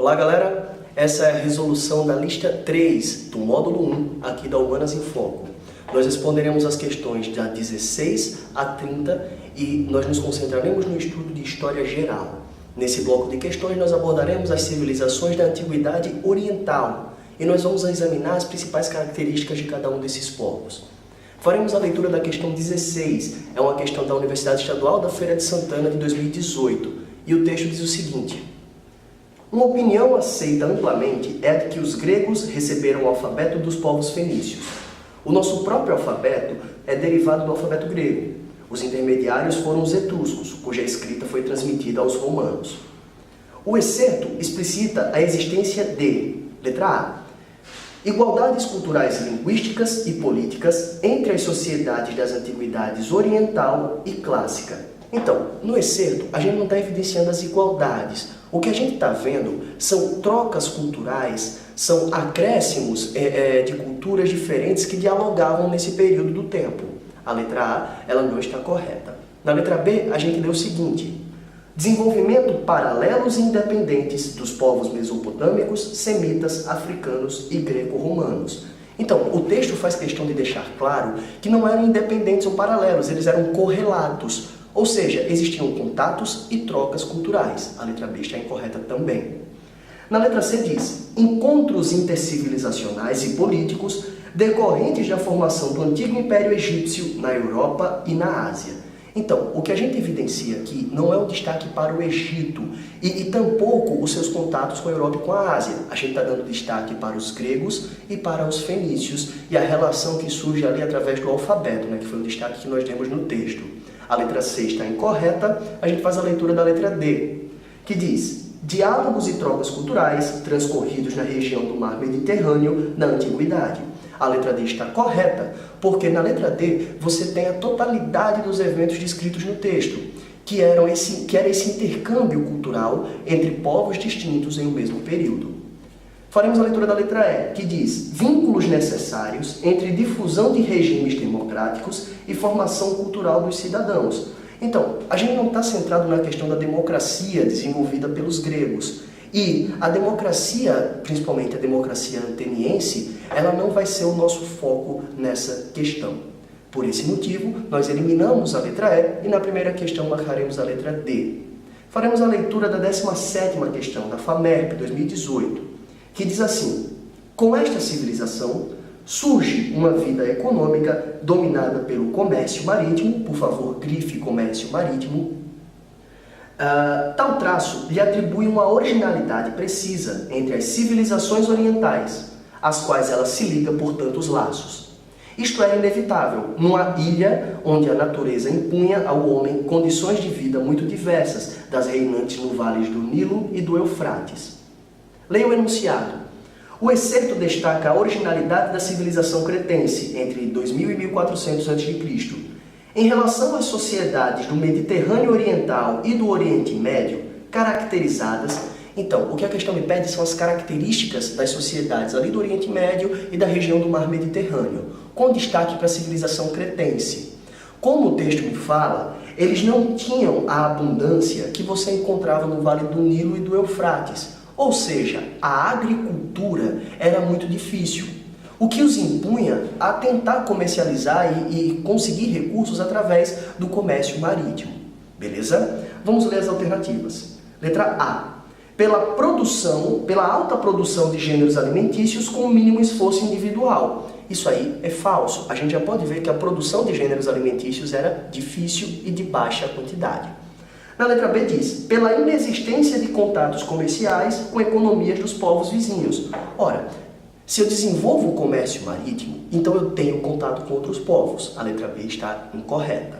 Olá galera, essa é a resolução da lista 3 do módulo 1 aqui da Humanas em Foco. Nós responderemos as questões da 16 a 30 e nós nos concentraremos no estudo de História Geral. Nesse bloco de questões nós abordaremos as civilizações da Antiguidade Oriental e nós vamos examinar as principais características de cada um desses povos. Faremos a leitura da questão 16, é uma questão da Universidade Estadual da Feira de Santana de 2018 e o texto diz o seguinte: uma opinião aceita amplamente é a de que os gregos receberam o alfabeto dos povos fenícios. O nosso próprio alfabeto é derivado do alfabeto grego. Os intermediários foram os etruscos, cuja escrita foi transmitida aos romanos. O excerto explicita a existência de, letra A, igualdades culturais linguísticas e políticas entre as sociedades das antiguidades oriental e clássica. Então, no excerto, a gente não está evidenciando as igualdades. O que a gente está vendo são trocas culturais, são acréscimos de culturas diferentes que dialogavam nesse período do tempo. A letra A, ela não está correta. Na letra B, a gente lê o seguinte: desenvolvimento paralelos e independentes dos povos mesopotâmicos, semitas, africanos e greco-romanos. Então, o texto faz questão de deixar claro que não eram independentes ou paralelos, eles eram correlatos. Ou seja, existiam contatos e trocas culturais. A letra B está incorreta também. Na letra C diz: encontros intercivilizacionais e políticos decorrentes da formação do antigo Império Egípcio na Europa e na Ásia. Então, o que a gente evidencia aqui não é o destaque para o Egito e tampouco os seus contatos com a Europa e com a Ásia. A gente está dando destaque para os gregos e para os fenícios e a relação que surge ali através do alfabeto, que foi o destaque que nós demos no texto. A letra C está incorreta, a gente faz a leitura da letra D, que diz: diálogos e trocas culturais transcorridos na região do Mar Mediterrâneo na Antiguidade. A letra D está correta, porque na letra D você tem a totalidade dos eventos descritos no texto, que era esse intercâmbio cultural entre povos distintos em um mesmo período. Faremos a leitura da letra E, que diz: vínculos necessários entre difusão de regimes democráticos e formação cultural dos cidadãos. Então, a gente não está centrado na questão da democracia desenvolvida pelos gregos. E a democracia, principalmente a democracia ateniense, ela não vai ser o nosso foco nessa questão. Por esse motivo, nós eliminamos a letra E e na primeira questão marcaremos a letra D. Faremos a leitura da 17ª questão, da FAMERP 2018, que diz assim: com esta civilização surge uma vida econômica dominada pelo comércio marítimo, por favor, grife comércio marítimo. Tal traço lhe atribui uma originalidade precisa entre as civilizações orientais, às quais ela se liga por tantos laços. Isto é inevitável numa ilha onde a natureza impunha ao homem condições de vida muito diversas das reinantes no vales do Nilo e do Eufrates. Leia o enunciado. O excerto destaca a originalidade da civilização cretense entre 2000 e 1400 a.C., em relação às sociedades do Mediterrâneo Oriental e do Oriente Médio, caracterizadas. Então, o que a questão me pede são as características das sociedades ali do Oriente Médio e da região do Mar Mediterrâneo, com destaque para a civilização cretense. Como o texto me fala, eles não tinham a abundância que você encontrava no Vale do Nilo e do Eufrates, ou seja, a agricultura era muito difícil, o que os impunha a tentar comercializar e conseguir recursos através do comércio marítimo. Beleza? Vamos ler as alternativas. Letra A. Pela alta produção de gêneros alimentícios com o mínimo esforço individual. Isso aí é falso. A gente já pode ver que a produção de gêneros alimentícios era difícil e de baixa quantidade. Na letra B diz: pela inexistência de contatos comerciais com economias dos povos vizinhos. Ora, se eu desenvolvo o comércio marítimo, então eu tenho contato com outros povos. A letra B está incorreta.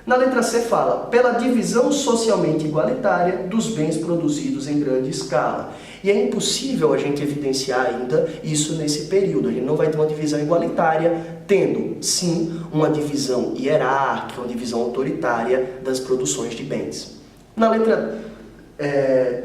Na letra C fala: pela divisão socialmente igualitária dos bens produzidos em grande escala. E é impossível a gente evidenciar ainda isso nesse período. A gente não vai ter uma divisão igualitária, tendo, sim, uma divisão hierárquica, uma divisão autoritária das produções de bens. Na letra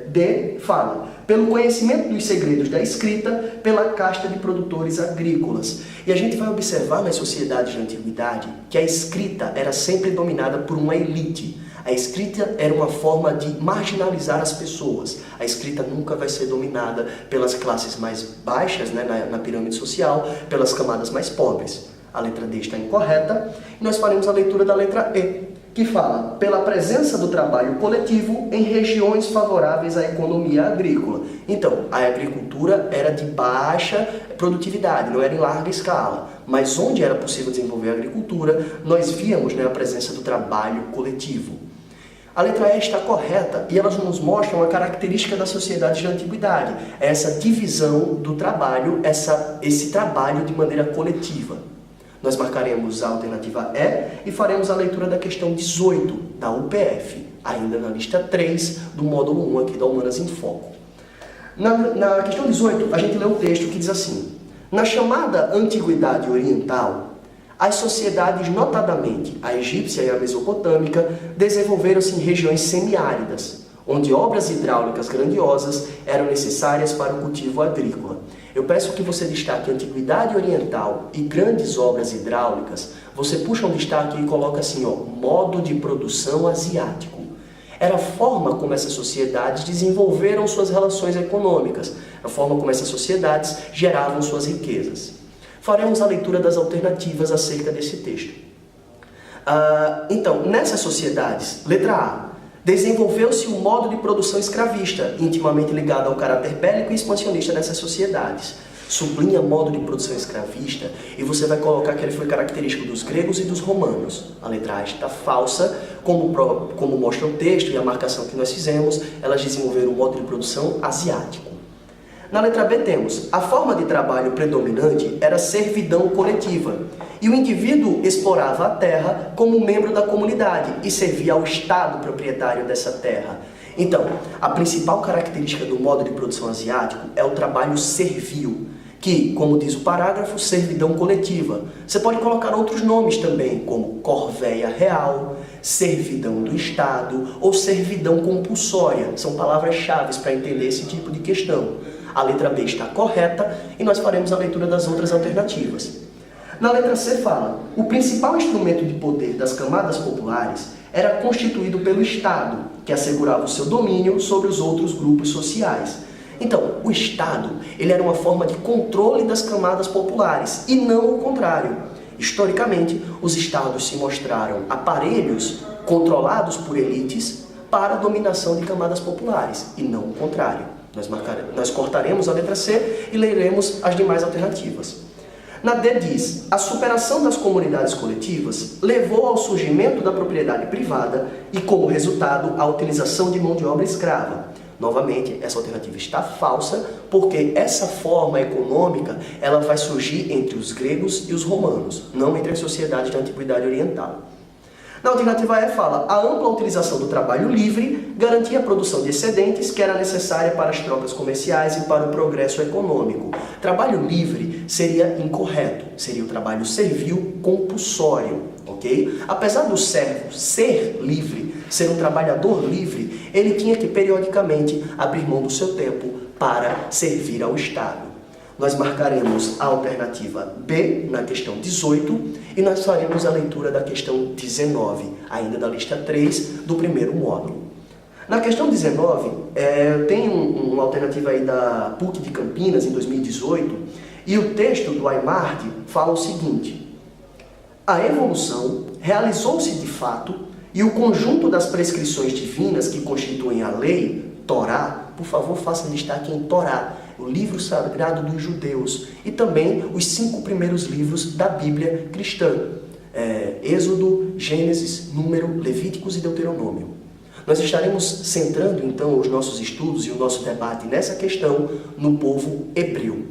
D fala: pelo conhecimento dos segredos da escrita, pela casta de produtores agrícolas. E a gente vai observar nas sociedades da antiguidade que a escrita era sempre dominada por uma elite. A escrita era uma forma de marginalizar as pessoas. A escrita nunca vai ser dominada pelas classes mais baixas, né, na pirâmide social, pelas camadas mais pobres. A letra D está incorreta e nós faremos a leitura da letra E, que fala pela presença do trabalho coletivo em regiões favoráveis à economia agrícola. Então, a agricultura era de baixa produtividade, não era em larga escala, mas onde era possível desenvolver a agricultura, nós víamos, né, a presença do trabalho coletivo. A letra E está correta e elas nos mostram a característica das sociedades da antiguidade, essa divisão do trabalho, esse trabalho de maneira coletiva. Nós marcaremos a alternativa E e faremos a leitura da questão 18 da UPF, ainda na lista 3 do módulo 1 aqui da Humanas em Foco. Na questão 18, a gente lê um texto que diz assim: na chamada Antiguidade Oriental, as sociedades, notadamente a egípcia e a mesopotâmica, desenvolveram-se em regiões semiáridas, onde obras hidráulicas grandiosas eram necessárias para o cultivo agrícola. Eu peço que você destaque Antiguidade Oriental e grandes obras hidráulicas. Você puxa um destaque e coloca assim, ó, modo de produção asiático. Era a forma como essas sociedades desenvolveram suas relações econômicas, a forma como essas sociedades geravam suas riquezas. Faremos a leitura das alternativas acerca desse texto. Então, nessas sociedades, letra A, desenvolveu-se um modo de produção escravista, intimamente ligado ao caráter bélico e expansionista dessas sociedades. Sublinha modo de produção escravista e você vai colocar que ele foi característico dos gregos e dos romanos. A letra A está falsa, como mostra o texto e a marcação que nós fizemos, elas desenvolveram um modo de produção asiático. Na letra B temos, a forma de trabalho predominante era servidão coletiva, e o indivíduo explorava a terra como membro da comunidade e servia ao Estado proprietário dessa terra. Então, a principal característica do modo de produção asiático é o trabalho servil, que, como diz o parágrafo, servidão coletiva. Você pode colocar outros nomes também, como corvéia real, servidão do Estado ou servidão compulsória. São palavras-chave para entender esse tipo de questão. A letra B está correta e nós faremos a leitura das outras alternativas. Na letra C fala, o principal instrumento de poder das camadas populares era constituído pelo Estado, que assegurava o seu domínio sobre os outros grupos sociais. Então, o Estado ele era uma forma de controle das camadas populares e não o contrário. Historicamente, os Estados se mostraram aparelhos controlados por elites para a dominação de camadas populares e não o contrário. Nós cortaremos a letra C e leremos as demais alternativas. Na D diz, a superação das comunidades coletivas levou ao surgimento da propriedade privada e, como resultado, a utilização de mão de obra escrava. Novamente, essa alternativa está falsa, porque essa forma econômica ela vai surgir entre os gregos e os romanos, não entre as sociedades da Antiguidade Oriental. Na alternativa E fala, a ampla utilização do trabalho livre garantia a produção de excedentes que era necessária para as trocas comerciais e para o progresso econômico. Trabalho livre seria incorreto, seria o trabalho servil compulsório, ok? Apesar do servo ser livre, ser um trabalhador livre, ele tinha que periodicamente abrir mão do seu tempo para servir ao Estado. Nós marcaremos a alternativa B na questão 18 e nós faremos a leitura da questão 19, ainda da lista 3 do primeiro módulo. Na questão 19, tem uma alternativa aí da PUC de Campinas, em 2018, e o texto do Aymart fala o seguinte: a evolução realizou-se de fato e o conjunto das prescrições divinas que constituem a lei, Torá, por favor faça destaque em Torá, o livro sagrado dos judeus, e também os 5 primeiros livros da Bíblia cristã, Êxodo, Gênesis, Número, Levíticos e Deuteronômio. Nós estaremos centrando então os nossos estudos e o nosso debate nessa questão no povo hebreu.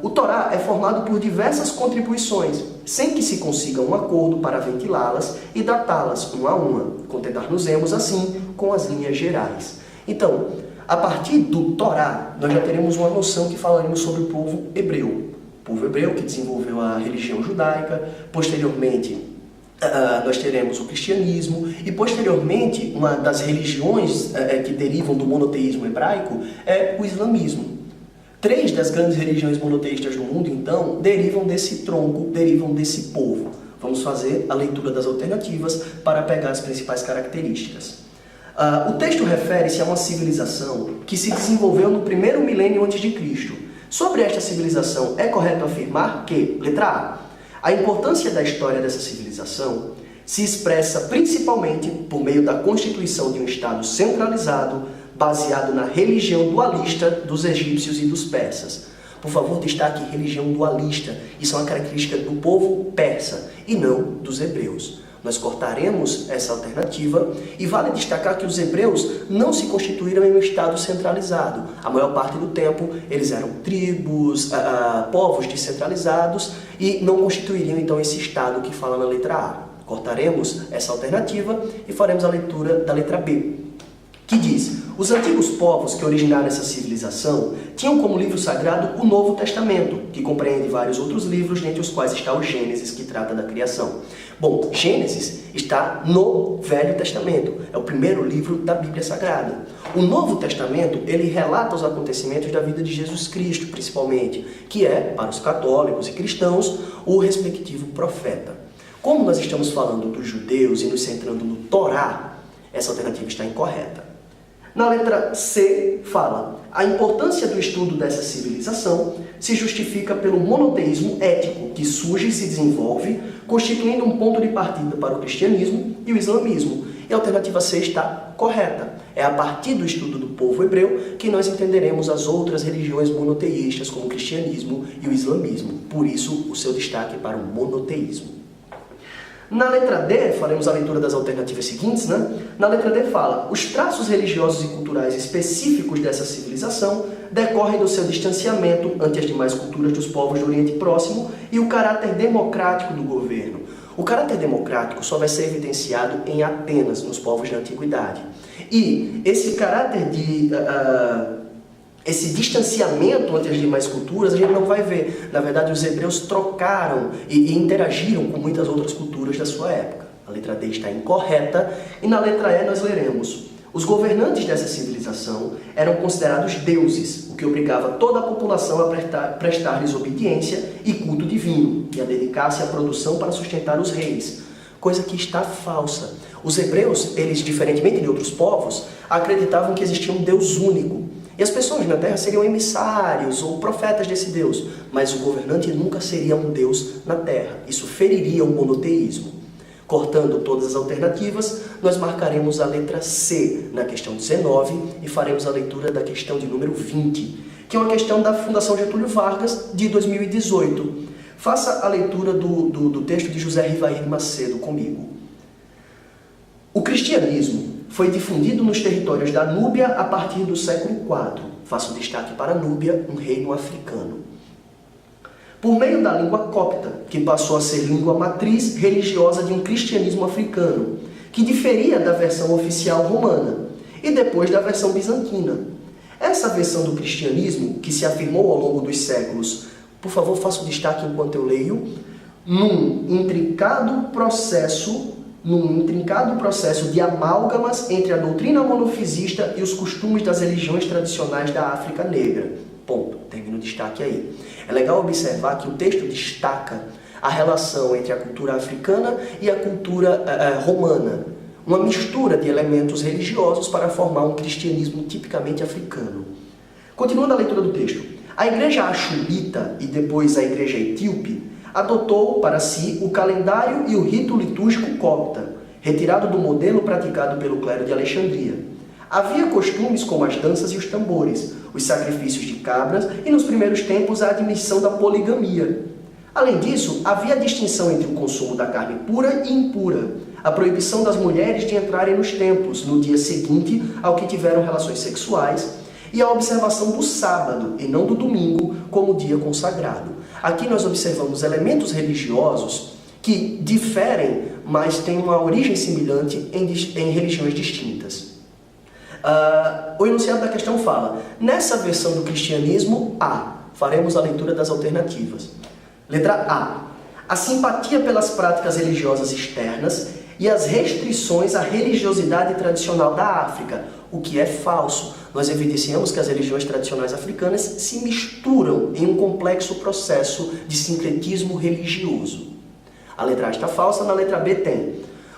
O Torá é formado por diversas contribuições, sem que se consiga um acordo para ventilá-las e datá-las uma a uma. Contentar-nos-emos assim com as linhas gerais. Então, a partir do Torá, nós já teremos uma noção que falaremos sobre o povo hebreu. O povo hebreu que desenvolveu a religião judaica, posteriormente nós teremos o cristianismo e posteriormente uma das religiões que derivam do monoteísmo hebraico é o islamismo. 3 das grandes religiões monoteístas do mundo, então, derivam desse tronco, derivam desse povo. Vamos fazer a leitura das alternativas para pegar as principais características. O texto refere-se a uma civilização que se desenvolveu no primeiro milênio antes de Cristo. Sobre esta civilização, é correto afirmar que, letra A, a importância da história dessa civilização se expressa principalmente por meio da constituição de um Estado centralizado, baseado na religião dualista dos egípcios e dos persas. Por favor, destaque religião dualista. Isso é uma característica do povo persa e não dos hebreus. Nós cortaremos essa alternativa e vale destacar que os hebreus não se constituíram em um Estado centralizado. A maior parte do tempo eles eram tribos, povos descentralizados e não constituiriam então esse Estado que fala na letra A. Cortaremos essa alternativa e faremos a leitura da letra B, que diz: os antigos povos que originaram essa civilização tinham como livro sagrado o Novo Testamento, que compreende vários outros livros, dentre os quais está o Gênesis, que trata da criação. Bom, Gênesis está no Velho Testamento, é o primeiro livro da Bíblia Sagrada. O Novo Testamento, ele relata os acontecimentos da vida de Jesus Cristo, principalmente, que é, para os católicos e cristãos, o respectivo profeta. Como nós estamos falando dos judeus e nos centrando no Torá, essa alternativa está incorreta. Na letra C, fala: a importância do estudo dessa civilização se justifica pelo monoteísmo ético que surge e se desenvolve, constituindo um ponto de partida para o cristianismo e o islamismo. E a alternativa C está correta. É a partir do estudo do povo hebreu que nós entenderemos as outras religiões monoteístas, como o cristianismo e o islamismo. Por isso, o seu destaque para o monoteísmo. Na letra D, faremos a leitura das alternativas seguintes, né? Na letra D fala: os traços religiosos e culturais específicos dessa civilização decorrem do seu distanciamento ante as demais culturas dos povos do Oriente Próximo e o caráter democrático do governo. O caráter democrático só vai ser evidenciado em Atenas, nos povos da Antiguidade. E esse caráter esse distanciamento entre as demais culturas a gente não vai ver. Na verdade, os hebreus trocaram e interagiram com muitas outras culturas da sua época. A letra D está incorreta e na letra E nós leremos: os governantes dessa civilização eram considerados deuses, o que obrigava toda a população a prestar-lhes obediência e culto divino e a dedicar-se à produção para sustentar os reis. Coisa que está falsa. Os hebreus, eles, diferentemente de outros povos, acreditavam que existia um Deus único. E as pessoas na Terra seriam emissários ou profetas desse Deus, mas o governante nunca seria um Deus na Terra. Isso feriria o monoteísmo. Cortando todas as alternativas, nós marcaremos a letra C na questão 19 e faremos a leitura da questão de número 20, que é uma questão da Fundação Getúlio Vargas, de 2018. Faça a leitura do texto de José Rivair Macedo comigo. O cristianismo foi difundido nos territórios da Núbia a partir do século IV. Faço destaque para a Núbia, um reino africano. Por meio da língua copta, que passou a ser língua matriz religiosa de um cristianismo africano, que diferia da versão oficial romana, e depois da versão bizantina. Essa versão do cristianismo, que se afirmou ao longo dos séculos, por favor, faça o destaque enquanto eu leio, num intrincado processo de amálgamas entre a doutrina monofisista e os costumes das religiões tradicionais da África Negra. Ponto. Termino o destaque aí. É legal observar que o texto destaca a relação entre a cultura africana e a cultura romana. Uma mistura de elementos religiosos para formar um cristianismo tipicamente africano. Continuando a leitura do texto. A igreja axulita e depois a igreja etíope adotou para si o calendário e o rito litúrgico copta, retirado do modelo praticado pelo clero de Alexandria. Havia costumes como as danças e os tambores, os sacrifícios de cabras e, nos primeiros tempos, a admissão da poligamia. Além disso, havia a distinção entre o consumo da carne pura e impura, a proibição das mulheres de entrarem nos templos no dia seguinte ao que tiveram relações sexuais e a observação do sábado, e não do domingo, como dia consagrado. Aqui nós observamos elementos religiosos que diferem, mas têm uma origem semelhante em religiões distintas. O enunciado da questão fala: nessa versão do cristianismo, faremos a leitura das alternativas. Letra A. A simpatia pelas práticas religiosas externas e as restrições à religiosidade tradicional da África, o que é falso. Nós evidenciamos que as religiões tradicionais africanas se misturam em um complexo processo de sincretismo religioso. A letra A está falsa, na letra B tem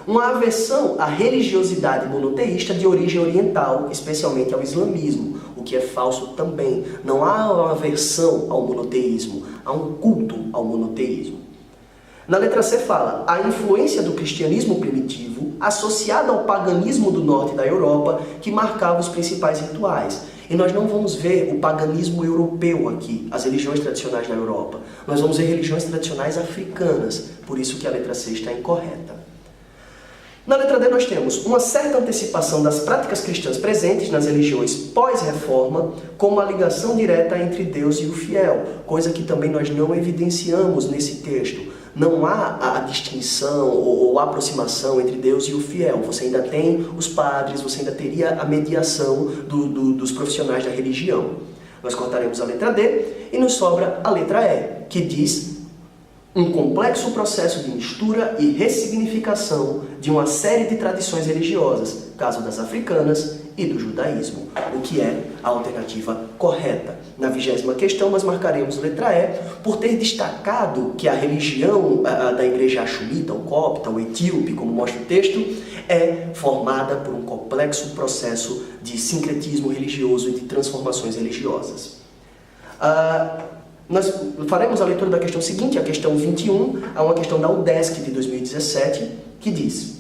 uma aversão à religiosidade monoteísta de origem oriental, especialmente ao islamismo, o que é falso também. Não há uma aversão ao monoteísmo, há um culto ao monoteísmo. Na letra C fala a influência do cristianismo primitivo associada ao paganismo do norte da Europa que marcava os principais rituais. E nós não vamos ver o paganismo europeu aqui, as religiões tradicionais da Europa. Nós vamos ver religiões tradicionais africanas, por isso que a letra C está incorreta. Na letra D nós temos uma certa antecipação das práticas cristãs presentes nas religiões pós-reforma, como a ligação direta entre Deus e o fiel, coisa que também nós não evidenciamos nesse texto. Não há a distinção ou a aproximação entre Deus e o fiel. Você ainda tem os padres, você ainda teria a mediação dos profissionais da religião. Nós cortaremos a letra D e nos sobra a letra E, que diz um complexo processo de mistura e ressignificação de uma série de tradições religiosas, caso das africanas e do judaísmo, o que é a alternativa correta. Na 20ª questão, nós marcaremos letra E por ter destacado que a religião da igreja axumita, o copta, o etíope, como mostra o texto, é formada por um complexo processo de sincretismo religioso e de transformações religiosas. Nós faremos a leitura da questão seguinte, a questão 21, a uma questão da UDESC de 2017, que diz: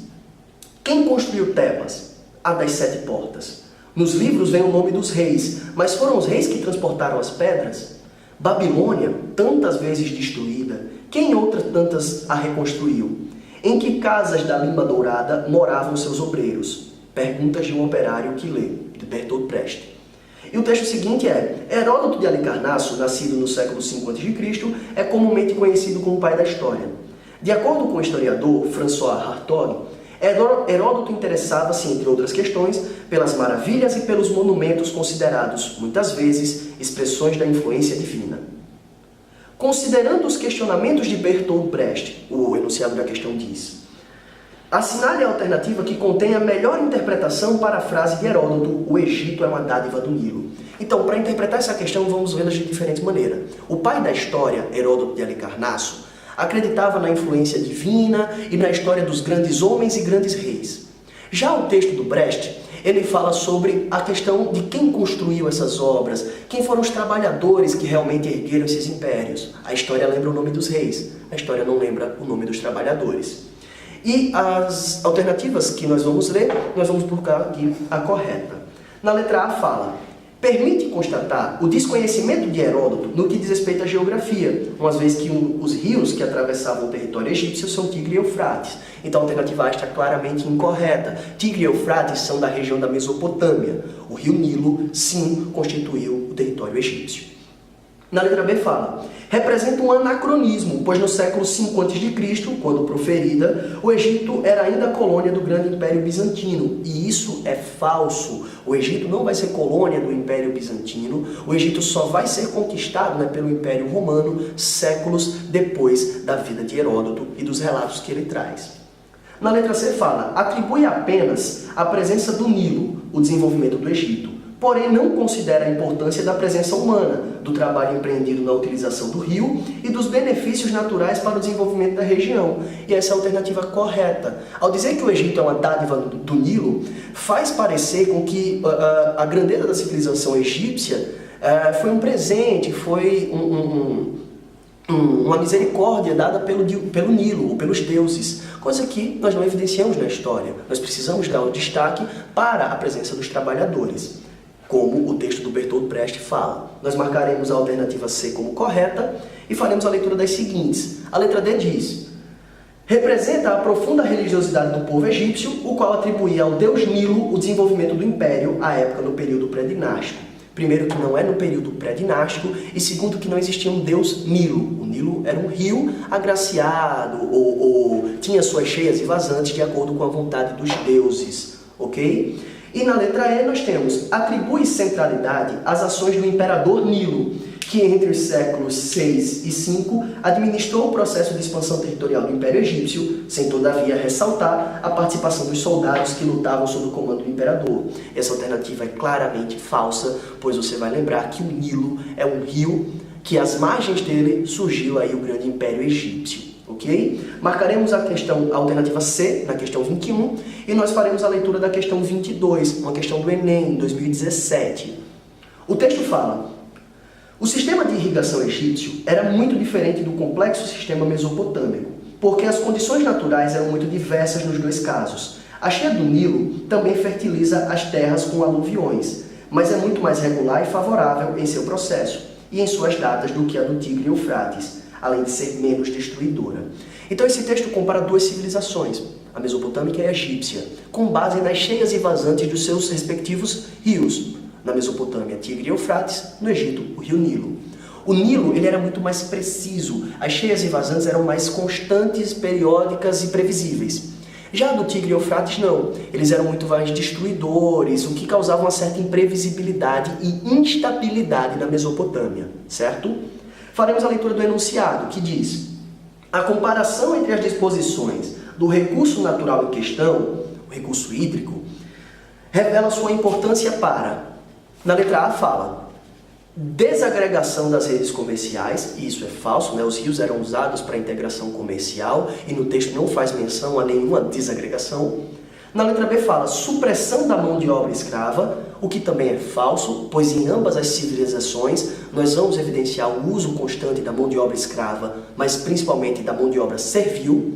quem construiu Tebas, a das 7 portas? Nos livros vem o nome dos reis, mas foram os reis que transportaram as pedras? Babilônia, tantas vezes destruída, quem outras tantas a reconstruiu? Em que casas da Lima Dourada moravam seus obreiros? Perguntas de um operário que lê, de Bertolt Brecht. E o texto seguinte é: Heródoto de Halicarnasso, nascido no século V a.C., é comumente conhecido como o pai da história. De acordo com o historiador François Hartog, Heródoto interessava-se, entre outras questões, pelas maravilhas e pelos monumentos considerados, muitas vezes, expressões da influência divina. Considerando os questionamentos de Bertolt Brecht, o enunciado da questão diz: assinale a alternativa que contém a melhor interpretação para a frase de Heródoto, o Egito é uma dádiva do Nilo. Então, para interpretar essa questão, vamos vê-la de diferentes maneiras. O pai da história, Heródoto de Halicarnasso, acreditava na influência divina e na história dos grandes homens e grandes reis. Já o texto do Brecht, ele fala sobre a questão de quem construiu essas obras, quem foram os trabalhadores que realmente ergueram esses impérios. A história lembra o nome dos reis, a história não lembra o nome dos trabalhadores. E as alternativas que nós vamos ler, nós vamos buscar aqui a correta. Na letra A fala: permite constatar o desconhecimento de Heródoto no que diz respeito à geografia, uma vez que os rios que atravessavam o território egípcio são Tigre e Eufrates. Então a alternativa A está claramente incorreta. Tigre e Eufrates são da região da Mesopotâmia. O rio Nilo, sim, constituiu o território egípcio. Na letra B fala: representa um anacronismo, pois no século V a.C., quando proferida, o Egito era ainda colônia do grande Império Bizantino. E isso é falso. O Egito não vai ser colônia do Império Bizantino. O Egito só vai ser conquistado pelo Império Romano séculos depois da vida de Heródoto e dos relatos que ele traz. Na letra C fala: atribui apenas a presença do Nilo, o desenvolvimento do Egito. Porém, não considera a importância da presença humana, do trabalho empreendido na utilização do rio e dos benefícios naturais para o desenvolvimento da região. E essa é a alternativa correta. Ao dizer que o Egito é uma dádiva do Nilo, faz parecer com que a grandeza da civilização egípcia foi um presente, foi uma misericórdia dada pelo Nilo, ou pelos deuses, coisa que nós não evidenciamos na história. Nós precisamos dar o destaque para a presença dos trabalhadores, como o texto do Bertolt Brecht fala. Nós marcaremos a alternativa C como correta e faremos a leitura das seguintes. A letra D diz: representa a profunda religiosidade do povo egípcio, o qual atribuía ao deus Nilo o desenvolvimento do império à época no período pré-dinástico. Primeiro, que não é no período pré-dinástico, e segundo, que não existia um deus Nilo. O Nilo era um rio agraciado, ou tinha suas cheias e vazantes de acordo com a vontade dos deuses, ok? E na letra E nós temos: atribui centralidade às ações do imperador Nilo, que entre os séculos 6 e 5 administrou o processo de expansão territorial do Império Egípcio, sem todavia ressaltar a participação dos soldados que lutavam sob o comando do imperador. Essa alternativa é claramente falsa, pois você vai lembrar que o Nilo é um rio que às margens dele surgiu aí o grande Império Egípcio. ok? Marcaremos a alternativa C, na questão 21, e nós faremos a leitura da questão 22, uma questão do Enem, 2017. O texto fala: o sistema de irrigação egípcio era muito diferente do complexo sistema mesopotâmico, porque as condições naturais eram muito diversas nos dois casos. A cheia do Nilo também fertiliza as terras com aluviões, mas é muito mais regular e favorável em seu processo e em suas datas do que a do Tigre e Eufrates, além de ser menos destruidora. Então esse texto compara duas civilizações, a mesopotâmica e a egípcia, com base nas cheias e vazantes dos seus respectivos rios. Na Mesopotâmia, Tigre e Eufrates; no Egito, o rio Nilo. O Nilo ele era muito mais preciso, as cheias e vazantes eram mais constantes, periódicas e previsíveis. Já do Tigre e Eufrates não, eles eram muito mais destruidores, o que causava uma certa imprevisibilidade e instabilidade na Mesopotâmia, certo? Faremos a leitura do enunciado, que diz: a comparação entre as disposições do recurso natural em questão, o recurso hídrico, revela sua importância para, na letra A fala, desagregação das redes comerciais, e isso é falso, né? Os rios eram usados para integração comercial e no texto não faz menção a nenhuma desagregação. Na letra B fala supressão da mão de obra escrava, o que também é falso, pois em ambas as civilizações nós vamos evidenciar o uso constante da mão de obra escrava, mas principalmente da mão de obra servil.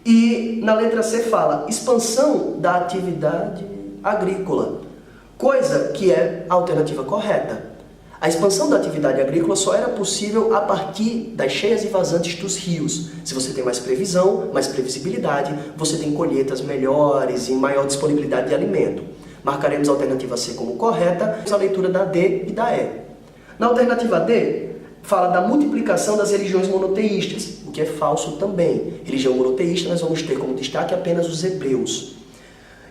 E na letra C fala expansão da atividade agrícola, coisa que é a alternativa correta. A expansão da atividade agrícola só era possível a partir das cheias e vazantes dos rios. Se você tem mais previsão, mais previsibilidade, você tem colheitas melhores e maior disponibilidade de alimento. Marcaremos a alternativa C como correta, a leitura da D e da E. Na alternativa D, fala da multiplicação das religiões monoteístas, o que é falso também. Religião monoteísta nós vamos ter como destaque apenas os hebreus.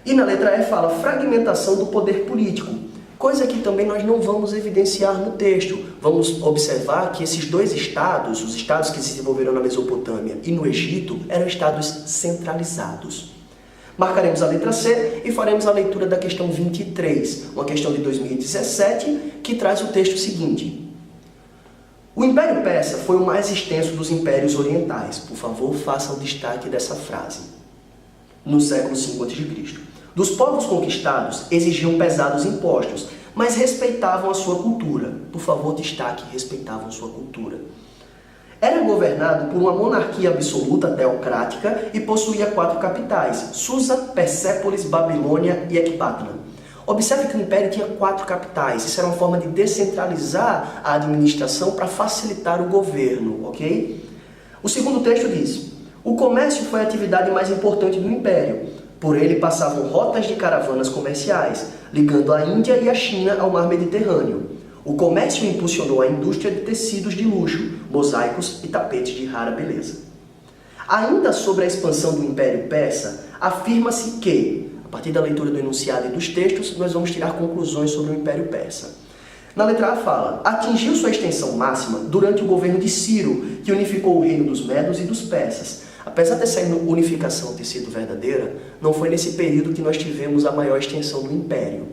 E na letra E fala fragmentação do poder político, coisa que também nós não vamos evidenciar no texto. Vamos observar que esses dois estados, os estados que se desenvolveram na Mesopotâmia e no Egito, eram estados centralizados. Marcaremos a letra C e faremos a leitura da questão 23, uma questão de 2017, que traz o texto seguinte. O Império Persa foi o mais extenso dos impérios orientais. Por favor, faça o destaque dessa frase. No século V a.C. Dos povos conquistados exigiam pesados impostos, mas respeitavam a sua cultura. Por favor, destaque, respeitavam sua cultura. Era governado por uma monarquia absoluta teocrática e possuía 4 capitais: Susa, Persépolis, Babilônia e Ecbatana. Observe que o império tinha 4 capitais. Isso era uma forma de descentralizar a administração para facilitar o governo, ok? O segundo texto diz: o comércio foi a atividade mais importante do império. Por ele passavam rotas de caravanas comerciais, ligando a Índia e a China ao mar Mediterrâneo. O comércio impulsionou a indústria de tecidos de luxo, mosaicos e tapetes de rara beleza. Ainda sobre a expansão do Império Persa, afirma-se que, a partir da leitura do enunciado e dos textos, nós vamos tirar conclusões sobre o Império Persa. Na letra A fala, atingiu sua extensão máxima durante o governo de Ciro, que unificou o reino dos Medos e dos Persas. Apesar dessa unificação ter sido verdadeira, não foi nesse período que nós tivemos a maior extensão do Império.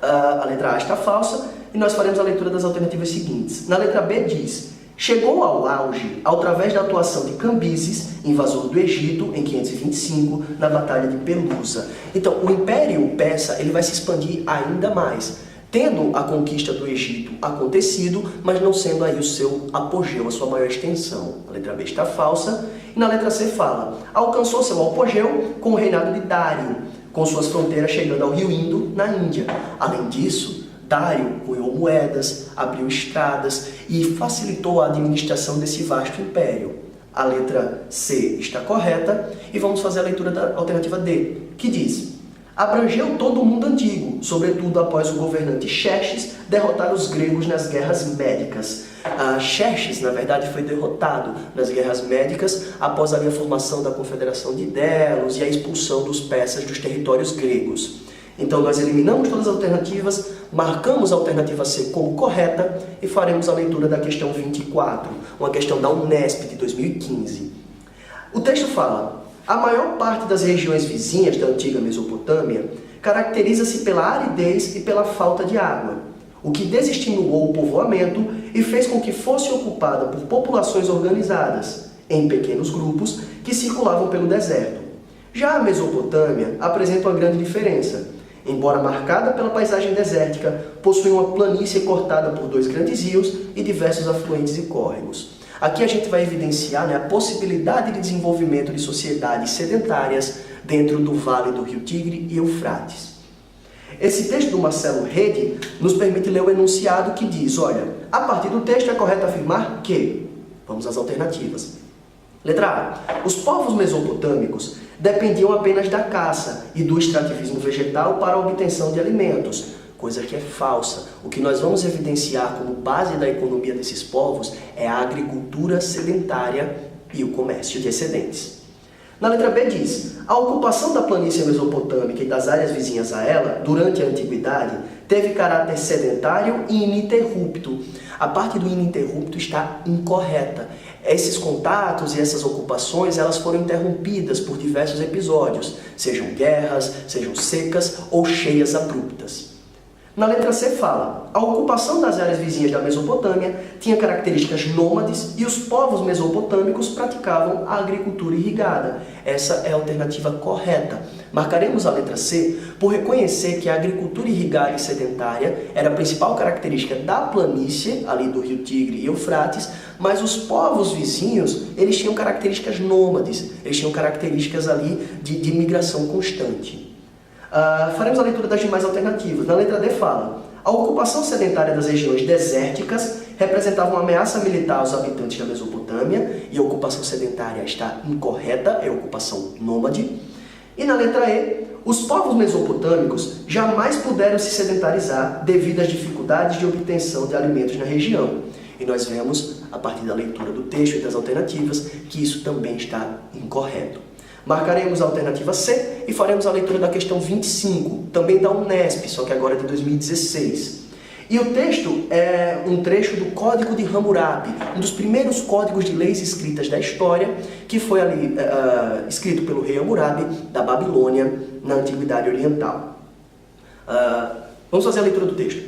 A letra A está falsa e nós faremos a leitura das alternativas seguintes. Na letra B diz, chegou ao auge através da atuação de Cambises, invasor do Egito, em 525, na Batalha de Pelusa. Então, o Império Persa ele vai se expandir ainda mais, tendo a conquista do Egito acontecido, mas não sendo aí o seu apogeu, a sua maior extensão. A letra B está falsa. E na letra C fala, alcançou seu apogeu com o reinado de Dário, com suas fronteiras chegando ao rio Indo, na Índia. Além disso, Dário cunhou moedas, abriu estradas e facilitou a administração desse vasto império. A letra C está correta e vamos fazer a leitura da alternativa D, que diz, abrangeu todo o mundo antigo, sobretudo após o governante Xerxes derrotar os gregos nas guerras médicas. Xerxes, na verdade, foi derrotado nas guerras médicas após a formação da Confederação de Delos e a expulsão dos persas dos territórios gregos. Então nós eliminamos todas as alternativas, marcamos a alternativa C como correta e faremos a leitura da questão 24, uma questão da Unesp de 2015. O texto fala, a maior parte das regiões vizinhas da antiga Mesopotâmia caracteriza-se pela aridez e pela falta de água, o que desestimulou o povoamento e fez com que fosse ocupada por populações organizadas. em pequenos grupos que circulavam pelo deserto. Já a Mesopotâmia apresenta uma grande diferença. Embora marcada pela paisagem desértica, possui uma planície cortada por 2 grandes rios e diversos afluentes e córregos. Aqui a gente vai evidenciar, a possibilidade de desenvolvimento de sociedades sedentárias dentro do vale do rio Tigre e Eufrates. Esse texto do Marcelo Rede nos permite ler o enunciado que diz, olha, a partir do texto é correto afirmar que... Vamos às alternativas. Letra A. Os povos mesopotâmicos dependiam apenas da caça e do extrativismo vegetal para a obtenção de alimentos, coisa que é falsa. O que nós vamos evidenciar como base da economia desses povos é a agricultura sedentária e o comércio de excedentes. Na letra B diz, a ocupação da planície mesopotâmica e das áreas vizinhas a ela, durante a antiguidade, teve caráter sedentário e ininterrupto. A parte do ininterrupto está incorreta. Esses contatos e essas ocupações, elas foram interrompidas por diversos episódios, sejam guerras, sejam secas ou cheias abruptas. Na letra C fala, a ocupação das áreas vizinhas da Mesopotâmia tinha características nômades e os povos mesopotâmicos praticavam a agricultura irrigada. Essa é a alternativa correta. Marcaremos a letra C por reconhecer que a agricultura irrigada e sedentária era a principal característica da planície, ali do rio Tigre e Eufrates, mas os povos vizinhos, eles tinham características nômades, eles tinham características ali de migração constante. Faremos a leitura das demais alternativas. Na letra D fala, a ocupação sedentária das regiões desérticas representava uma ameaça militar aos habitantes da Mesopotâmia, e a ocupação sedentária está incorreta, é a ocupação nômade. E na letra E, os povos mesopotâmicos jamais puderam se sedentarizar devido às dificuldades de obtenção de alimentos na região. E nós vemos, a partir da leitura do texto e das alternativas, que isso também está incorreto. Marcaremos a alternativa C e faremos a leitura da questão 25, também da Unesp, só que agora de 2016. E o texto é um trecho do Código de Hammurabi, um dos primeiros códigos de leis escritas da história, que foi ali escrito pelo rei Hammurabi da Babilônia, na Antiguidade Oriental. Vamos fazer a leitura do texto.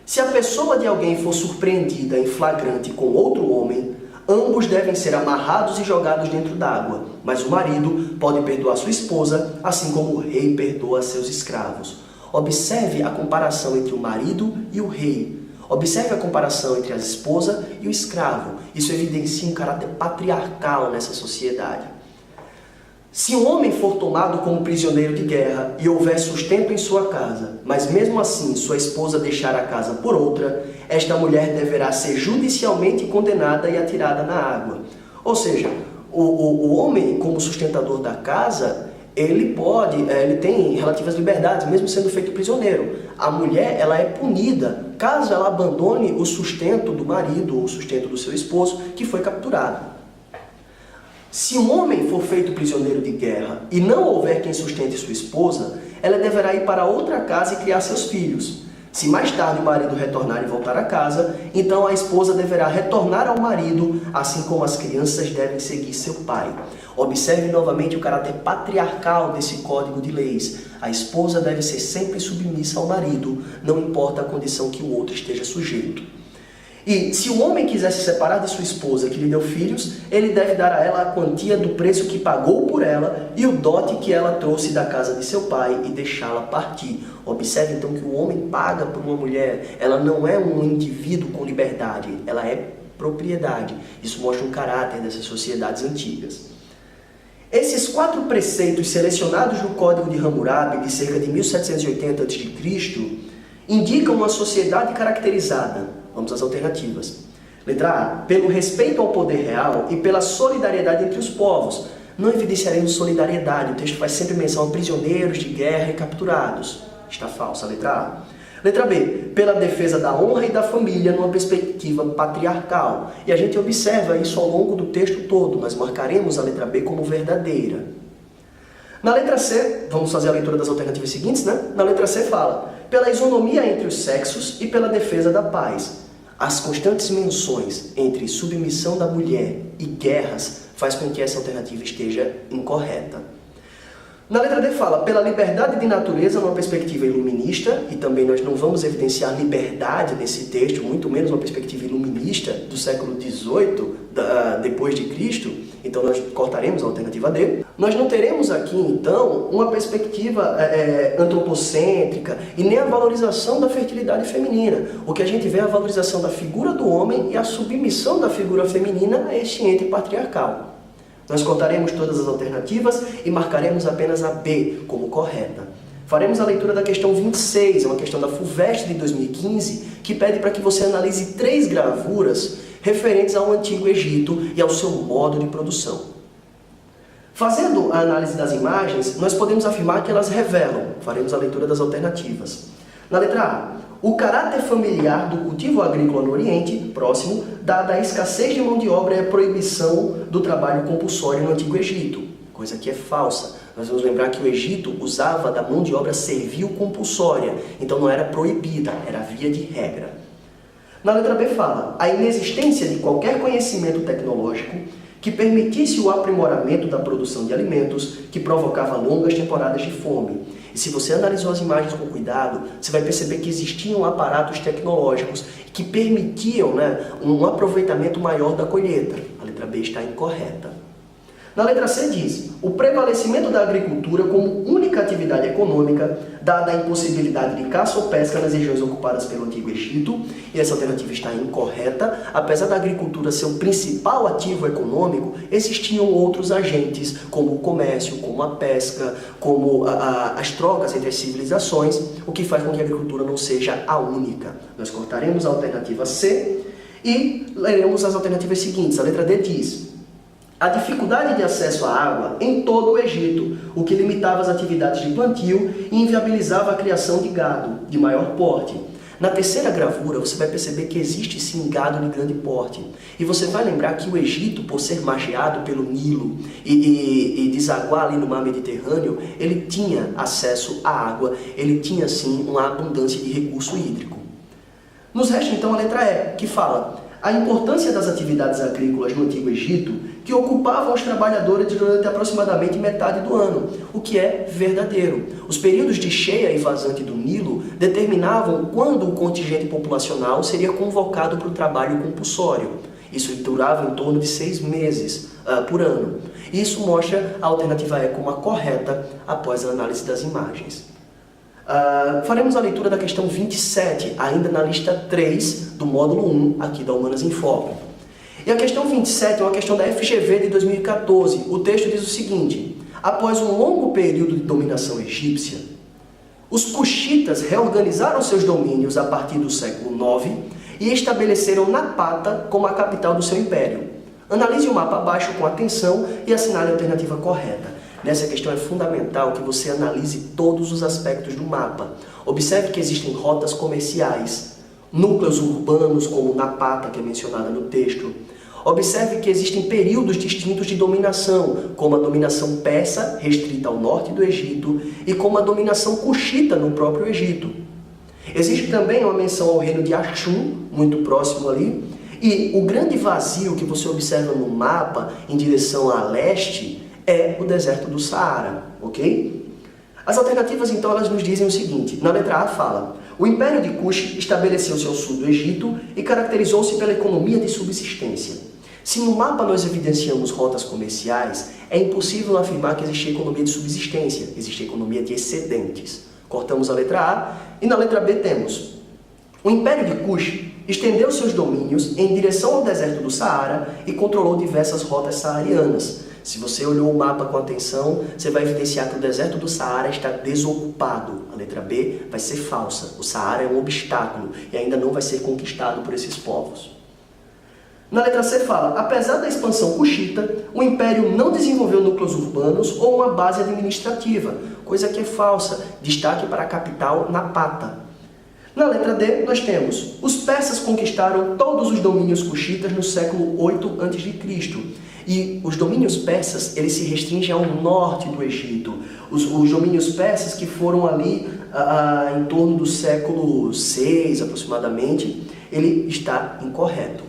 Se a pessoa de alguém for surpreendida em flagrante com outro homem, ambos devem ser amarrados e jogados dentro d'água, mas o marido pode perdoar sua esposa, assim como o rei perdoa seus escravos. Observe a comparação entre o marido e o rei. Observe a comparação entre a esposa e o escravo. Isso evidencia um caráter patriarcal nessa sociedade. Se um homem for tomado como prisioneiro de guerra e houver sustento em sua casa, mas mesmo assim sua esposa deixar a casa por outra, esta mulher deverá ser judicialmente condenada e atirada na água. Ou seja, o homem, como sustentador da casa, ele tem relativas liberdades, mesmo sendo feito prisioneiro. A mulher, ela é punida caso ela abandone o sustento do marido ou o sustento do seu esposo que foi capturado. Se um homem for feito prisioneiro de guerra e não houver quem sustente sua esposa, ela deverá ir para outra casa e criar seus filhos. Se mais tarde o marido retornar e voltar a casa, então a esposa deverá retornar ao marido, assim como as crianças devem seguir seu pai. Observe novamente o caráter patriarcal desse código de leis. A esposa deve ser sempre submissa ao marido, não importa a condição que o outro esteja sujeito. E se o homem quiser se separar de sua esposa que lhe deu filhos, ele deve dar a ela a quantia do preço que pagou por ela e o dote que ela trouxe da casa de seu pai e deixá-la partir. Observe então que o homem paga por uma mulher, ela não é um indivíduo com liberdade, ela é propriedade. Isso mostra um caráter dessas sociedades antigas. Esses 4 preceitos selecionados no Código de Hammurabi de cerca de 1780 a.C. indicam uma sociedade caracterizada. Vamos às alternativas. Letra A. Pelo respeito ao poder real e pela solidariedade entre os povos. Não evidenciaremos solidariedade. O texto faz sempre menção a prisioneiros de guerra e capturados. Está falsa. Letra A. Letra B. Pela defesa da honra e da família numa perspectiva patriarcal. E a gente observa isso ao longo do texto todo. Nós marcaremos a letra B como verdadeira. Na letra C, vamos fazer a leitura das alternativas seguintes, né? Na letra C fala, pela isonomia entre os sexos e pela defesa da paz. As constantes menções entre submissão da mulher e guerras faz com que essa alternativa esteja incorreta. Na letra D fala, pela liberdade de natureza numa perspectiva iluminista, e também nós não vamos evidenciar liberdade nesse texto, muito menos uma perspectiva iluminista, lista do século XVIII depois de Cristo, então nós cortaremos a alternativa D. Nós não teremos aqui, então, uma perspectiva antropocêntrica e nem a valorização da fertilidade feminina. O que a gente vê é a valorização da figura do homem e a submissão da figura feminina a este ente patriarcal. Nós cortaremos todas as alternativas e marcaremos apenas a B como correta. Faremos a leitura da questão 26, é uma questão da FUVEST de 2015, que pede para que você analise 3 gravuras referentes ao Antigo Egito e ao seu modo de produção. Fazendo a análise das imagens, nós podemos afirmar que elas revelam, faremos a leitura das alternativas. Na letra A, o caráter familiar do cultivo agrícola no Oriente Próximo, dada a escassez de mão de obra e a proibição do trabalho compulsório no Antigo Egito, coisa que é falsa. Nós vamos lembrar que o Egito usava da mão de obra servil compulsória, então não era proibida, era via de regra. Na letra B fala, a inexistência de qualquer conhecimento tecnológico que permitisse o aprimoramento da produção de alimentos, que provocava longas temporadas de fome. E se você analisou as imagens com cuidado, você vai perceber que existiam aparatos tecnológicos que permitiam, um aproveitamento maior da colheita. A letra B está incorreta. Na letra C diz, o prevalecimento da agricultura como única atividade econômica, dada a impossibilidade de caça ou pesca nas regiões ocupadas pelo Antigo Egito, e essa alternativa está incorreta. Apesar da agricultura ser o principal ativo econômico, existiam outros agentes, como o comércio, como a pesca, como as trocas entre as civilizações, o que faz com que a agricultura não seja a única. Nós cortaremos a alternativa C e leremos as alternativas seguintes. A letra D diz, a dificuldade de acesso à água em todo o Egito, o que limitava as atividades de plantio e inviabilizava a criação de gado de maior porte. Na terceira gravura, você vai perceber que existe sim gado de grande porte. E você vai lembrar que o Egito, por ser margeado pelo Nilo e desaguar ali no mar Mediterrâneo, ele tinha acesso à água, ele tinha sim uma abundância de recurso hídrico. Nos resta então a letra E, que fala a importância das atividades agrícolas no Antigo Egito, que ocupavam os trabalhadores durante aproximadamente metade do ano, o que é verdadeiro. Os períodos de cheia e vazante do Nilo determinavam quando o contingente populacional seria convocado para o trabalho compulsório. Isso durava em torno de 6 meses por ano. Isso mostra a alternativa E como a correta após a análise das imagens. Faremos a leitura da questão 27, ainda na lista 3 do módulo 1 aqui da Humanas em Foco. E a questão 27 é uma questão da FGV de 2014. O texto diz o seguinte, após um longo período de dominação egípcia, os cuxitas reorganizaram seus domínios a partir do século IX e estabeleceram Napata como a capital do seu império. Analise o mapa abaixo com atenção e assinale a alternativa correta. Nessa questão é fundamental que você analise todos os aspectos do mapa. Observe que existem rotas comerciais, núcleos urbanos como Napata, que é mencionada no texto. Observe que existem períodos distintos de dominação, como a dominação persa, restrita ao norte do Egito, e como a dominação cuxita no próprio Egito. Existe também uma menção ao reino de Axum, muito próximo ali, e o grande vazio que você observa no mapa em direção a leste é o deserto do Saara, ok? As alternativas, então, elas nos dizem o seguinte. Na letra A fala, o Império de Kush estabeleceu-se ao sul do Egito e caracterizou-se pela economia de subsistência. Se no mapa nós evidenciamos rotas comerciais, é impossível afirmar que existe economia de subsistência, existe economia de excedentes. Cortamos a letra A e na letra B temos, o Império de Kush estendeu seus domínios em direção ao deserto do Saara e controlou diversas rotas saarianas. Se você olhou o mapa com atenção, você vai evidenciar que o deserto do Saara está desocupado. A letra B vai ser falsa. O Saara é um obstáculo e ainda não vai ser conquistado por esses povos. Na letra C fala, apesar da expansão cuxita, o império não desenvolveu núcleos urbanos ou uma base administrativa, coisa que é falsa. Destaque para a capital, Napata. Na letra D, nós temos, os persas conquistaram todos os domínios cuxitas no século 8 a.C., e os domínios persas, eles se restringem ao norte do Egito. Os domínios persas que foram ali em torno do século 6, aproximadamente, ele está incorreto.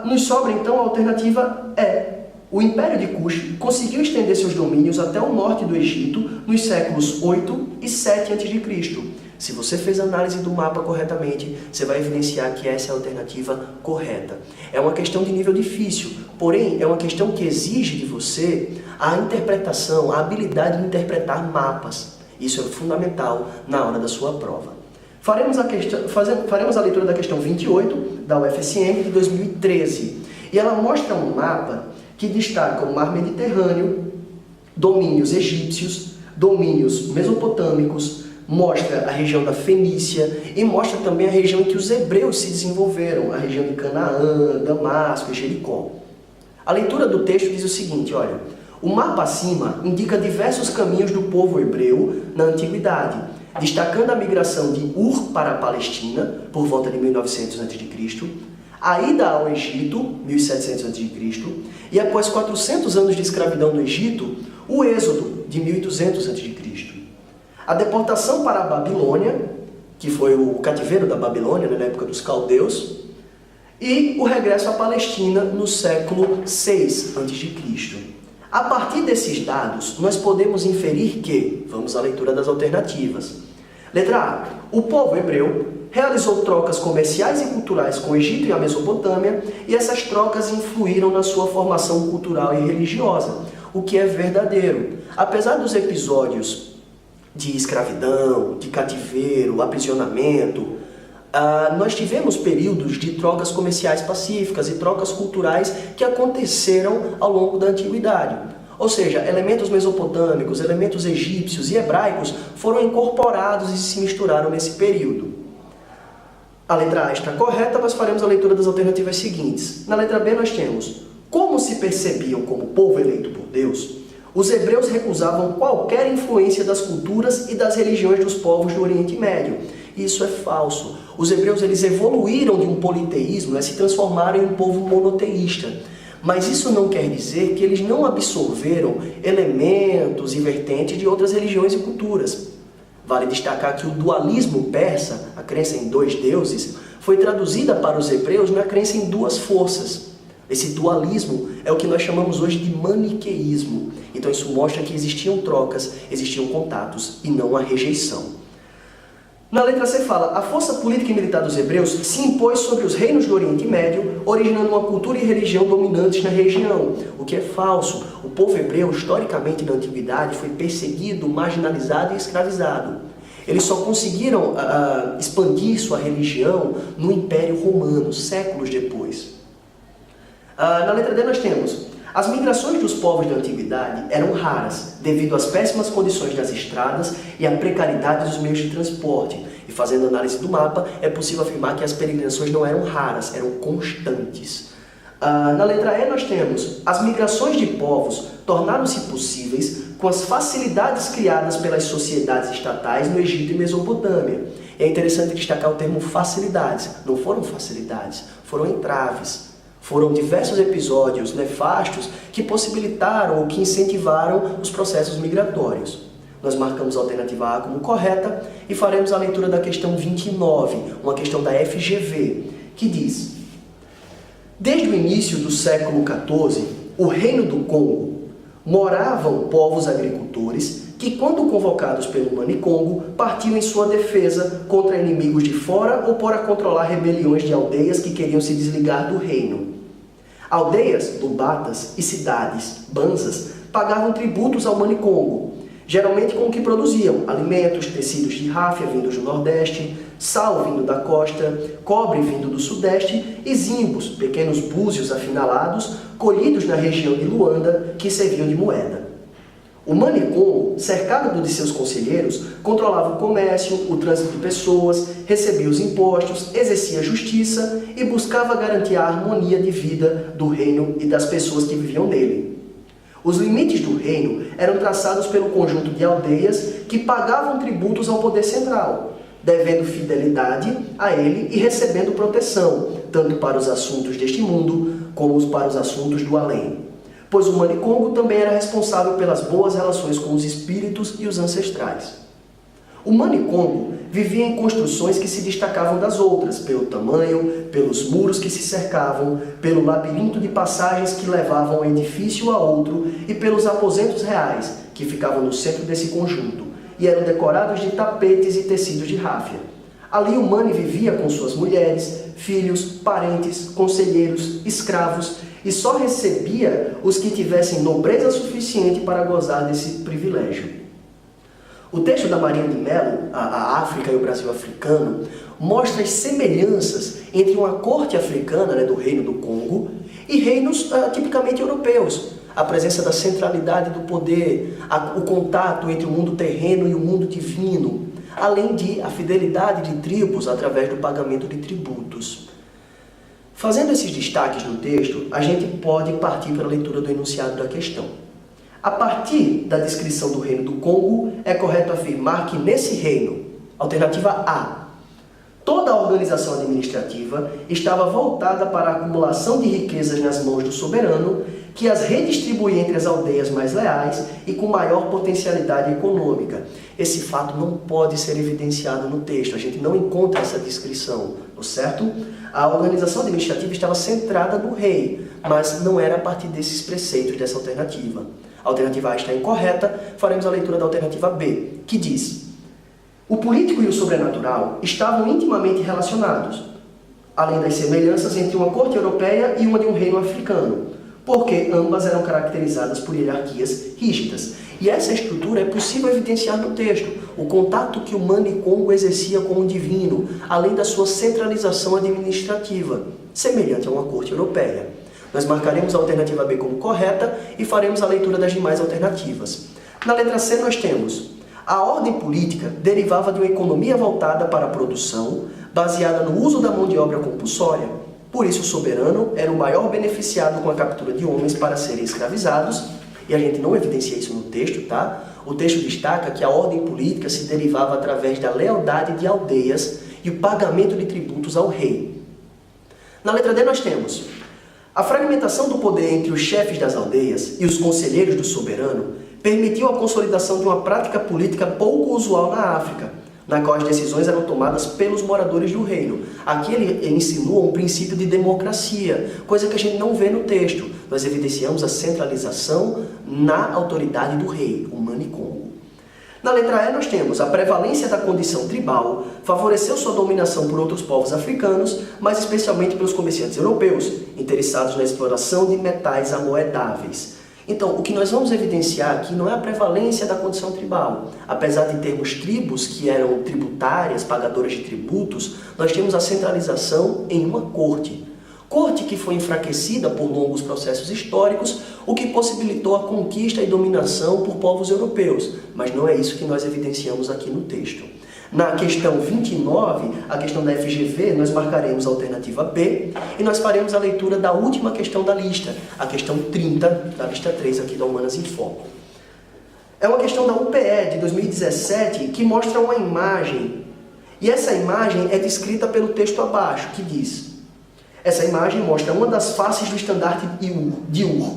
Nos sobra, então, a alternativa E. O Império de Kush conseguiu estender seus domínios até o norte do Egito nos séculos 8 e 7 a.C. Se você fez a análise do mapa corretamente, você vai evidenciar que essa é a alternativa correta. É uma questão de nível difícil, porém é uma questão que exige de você a interpretação, a habilidade de interpretar mapas. Isso é fundamental na hora da sua prova. Faremos a leitura da questão 28 da UFSM de 2013. E ela mostra um mapa que destaca o Mar Mediterrâneo, domínios egípcios, domínios mesopotâmicos, mostra a região da Fenícia e mostra também a região em que os hebreus se desenvolveram, a região de Canaã, Damasco e Jericó. A leitura do texto diz o seguinte, olha, o mapa acima indica diversos caminhos do povo hebreu na antiguidade, destacando a migração de Ur para a Palestina, por volta de 1900 a.C., a ida ao Egito, 1700 a.C., e após 400 anos de escravidão no Egito, o êxodo, de 1200 a.C. A deportação para a Babilônia, que foi o cativeiro da Babilônia, na época dos caldeus, e o regresso à Palestina no século 6 a.C. A partir desses dados, nós podemos inferir que, vamos à leitura das alternativas. Letra A. O povo hebreu realizou trocas comerciais e culturais com o Egito e a Mesopotâmia, e essas trocas influíram na sua formação cultural e religiosa, o que é verdadeiro. Apesar dos episódios de escravidão, de cativeiro, aprisionamento, nós tivemos períodos de trocas comerciais pacíficas e trocas culturais que aconteceram ao longo da antiguidade. Ou seja, elementos mesopotâmicos, elementos egípcios e hebraicos foram incorporados e se misturaram nesse período. A letra A está correta, mas faremos a leitura das alternativas seguintes. Na letra B nós temos: como se percebiam como povo eleito por Deus, os hebreus recusavam qualquer influência das culturas e das religiões dos povos do Oriente Médio. Isso é falso. Os hebreus eles evoluíram de um politeísmo, se transformaram em um povo monoteísta. Mas isso não quer dizer que eles não absorveram elementos e vertentes de outras religiões e culturas. Vale destacar que o dualismo persa, a crença em dois deuses, foi traduzida para os hebreus na crença em duas forças. Esse dualismo é o que nós chamamos hoje de maniqueísmo. Então isso mostra que existiam trocas, existiam contatos e não a rejeição. Na letra C fala: a força política e militar dos hebreus se impôs sobre os reinos do Oriente Médio, originando uma cultura e religião dominantes na região, o que é falso. O povo hebreu, historicamente na antiguidade, foi perseguido, marginalizado e escravizado. Eles só conseguiram expandir sua religião no Império Romano, séculos depois. Na letra D nós temos: as migrações dos povos da antiguidade eram raras, devido às péssimas condições das estradas e à precariedade dos meios de transporte. E fazendo análise do mapa, é possível afirmar que as peregrinações não eram raras, eram constantes. Na letra E nós temos: as migrações de povos tornaram-se possíveis com as facilidades criadas pelas sociedades estatais no Egito e Mesopotâmia. É interessante destacar o termo facilidades. Não foram facilidades, foram entraves. Foram diversos episódios nefastos que possibilitaram ou que incentivaram os processos migratórios. Nós marcamos a alternativa A como correta e faremos a leitura da questão 29, uma questão da FGV, que diz: desde o início do século XIV, o Reino do Congo, moravam povos agricultores que, quando convocados pelo Mani-Congo, partiam em sua defesa contra inimigos de fora ou para controlar rebeliões de aldeias que queriam se desligar do reino. Aldeias, lubatas e cidades, banzas, pagavam tributos ao Mani-Congo, geralmente com o que produziam: alimentos, tecidos de ráfia vindos do Nordeste, sal vindo da costa, cobre vindo do Sudeste e zimbos, pequenos búzios afinalados, colhidos na região de Luanda, que serviam de moeda. O Mani-Congo, cercado de seus conselheiros, controlava o comércio, o trânsito de pessoas, recebia os impostos, exercia a justiça e buscava garantir a harmonia de vida do reino e das pessoas que viviam nele. Os limites do reino eram traçados pelo conjunto de aldeias que pagavam tributos ao poder central, devendo fidelidade a ele e recebendo proteção, tanto para os assuntos deste mundo como para os assuntos do além. Pois o Mani-Congo também era responsável pelas boas relações com os espíritos e os ancestrais. O Mani-Congo vivia em construções que se destacavam das outras, pelo tamanho, pelos muros que se cercavam, pelo labirinto de passagens que levavam um edifício a outro e pelos aposentos reais, que ficavam no centro desse conjunto. e eram decorados de tapetes e tecidos de ráfia. Ali o Mani vivia com suas mulheres, filhos, parentes, conselheiros, escravos, e só recebia os que tivessem nobreza suficiente para gozar desse privilégio. O texto da Marinha de Mello, a África e o Brasil africano, mostra as semelhanças entre uma corte africana, do Reino do Congo, e reinos tipicamente europeus. A presença da centralidade do poder, o contato entre o mundo terreno e o mundo divino, além de a fidelidade de tribos através do pagamento de tributos. Fazendo esses destaques no texto, a gente pode partir para a leitura do enunciado da questão. A partir da descrição do Reino do Congo, é correto afirmar que nesse reino, alternativa A, toda a organização administrativa estava voltada para a acumulação de riquezas nas mãos do soberano, que as redistribui entre as aldeias mais leais e com maior potencialidade econômica. Esse fato não pode ser evidenciado no texto, a gente não encontra essa descrição, certo? A organização administrativa estava centrada no rei, mas não era a partir desses preceitos dessa alternativa. A alternativa A está incorreta, faremos a leitura da alternativa B, que diz: o político e o sobrenatural estavam intimamente relacionados, além das semelhanças entre uma corte europeia e uma de um reino africano, porque ambas eram caracterizadas por hierarquias rígidas. E essa estrutura é possível evidenciar no texto, o contato que o Mani Congo exercia com o divino, além da sua centralização administrativa, semelhante a uma corte europeia. Nós marcaremos a alternativa B como correta e faremos a leitura das demais alternativas. Na letra C nós temos: a ordem política derivava de uma economia voltada para a produção, baseada no uso da mão de obra compulsória. Por isso o soberano era o maior beneficiado com a captura de homens para serem escravizados, e a gente não evidencia isso no texto, tá? O texto destaca que a ordem política se derivava através da lealdade de aldeias e o pagamento de tributos ao rei. Na letra D nós temos: a fragmentação do poder entre os chefes das aldeias e os conselheiros do soberano permitiu a consolidação de uma prática política pouco usual na África, na qual as decisões eram tomadas pelos moradores do reino. Aqui ele insinua um princípio de democracia, coisa que a gente não vê no texto. Nós evidenciamos a centralização na autoridade do rei, o Mani Congo. Na letra E nós temos: a prevalência da condição tribal favoreceu sua dominação por outros povos africanos, mas especialmente pelos comerciantes europeus, interessados na exploração de metais amoedáveis. Então, o que nós vamos evidenciar aqui não é a prevalência da condição tribal. Apesar de termos tribos que eram tributárias, pagadoras de tributos, nós temos a centralização em uma corte. Corte que foi enfraquecida por longos processos históricos, o que possibilitou a conquista e dominação por povos europeus. Mas não é isso que nós evidenciamos aqui no texto. Na questão 29, a questão da FGV, nós marcaremos a alternativa B e nós faremos a leitura da última questão da lista, a questão 30 da lista 3 aqui da Humanas em Foco. É uma questão da UPE de 2017 que mostra uma imagem, e essa imagem é descrita pelo texto abaixo, que diz: essa imagem mostra uma das faces do estandarte de Ur,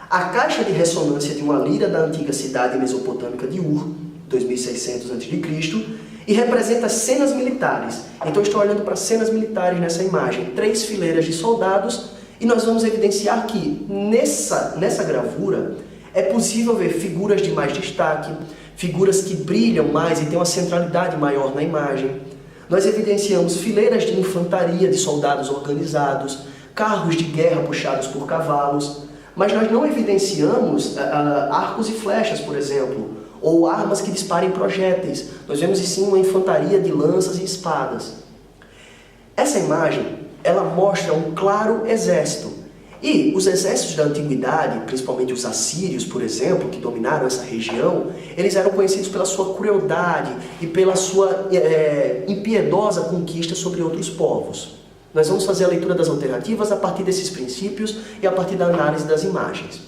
a caixa de ressonância de uma lira da antiga cidade mesopotâmica de Ur, 2600 a.C., e representa cenas militares. Então estou olhando para cenas militares nessa imagem, 3 fileiras de soldados, e nós vamos evidenciar que nessa gravura é possível ver figuras de mais destaque, figuras que brilham mais e têm uma centralidade maior na imagem. Nós evidenciamos fileiras de infantaria de soldados organizados, carros de guerra puxados por cavalos, mas nós não evidenciamos arcos e flechas, por exemplo, ou armas que disparem projéteis. Nós vemos sim uma infantaria de lanças e espadas. Essa imagem, ela mostra um claro exército. E os exércitos da antiguidade, principalmente os assírios, por exemplo, que dominaram essa região, eles eram conhecidos pela sua crueldade e pela sua impiedosa conquista sobre outros povos. Nós vamos fazer a leitura das alternativas a partir desses princípios e a partir da análise das imagens.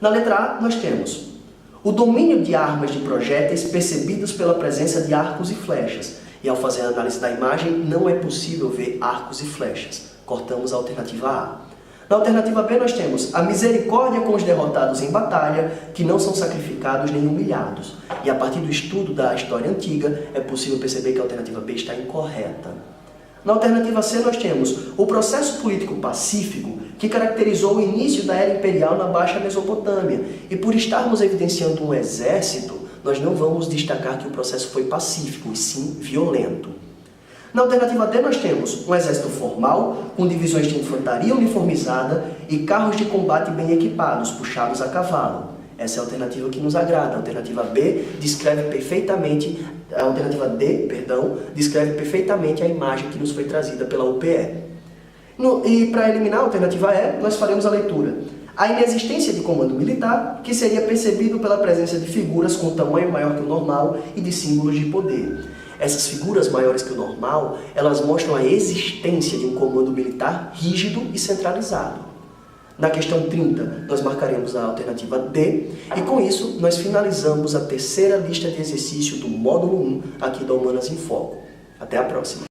Na letra A, nós temos o domínio de armas de projéteis percebidos pela presença de arcos e flechas. E ao fazer a análise da imagem, não é possível ver arcos e flechas. Cortamos a alternativa A. Na alternativa B nós temos a misericórdia com os derrotados em batalha, que não são sacrificados nem humilhados. E a partir do estudo da história antiga, é possível perceber que a alternativa B está incorreta. Na alternativa C nós temos o processo político pacífico, que caracterizou o início da era imperial na Baixa Mesopotâmia. E por estarmos evidenciando um exército, nós não vamos destacar que o processo foi pacífico, e sim violento. Na alternativa D nós temos um exército formal, com divisões de infantaria uniformizada e carros de combate bem equipados, puxados a cavalo. Essa é a alternativa que nos agrada. A alternativa B descreve perfeitamente, a alternativa D, perdão, descreve perfeitamente a imagem que nos foi trazida pela UPE. E para eliminar a alternativa E, nós faremos a leitura. A inexistência de comando militar, que seria percebido pela presença de figuras com tamanho maior que o normal e de símbolos de poder. Essas figuras maiores que o normal, elas mostram a existência de um comando militar rígido e centralizado. Na questão 30, nós marcaremos a alternativa D, e com isso nós finalizamos a terceira lista de exercício do módulo 1 aqui da Humanas em Foco. Até a próxima!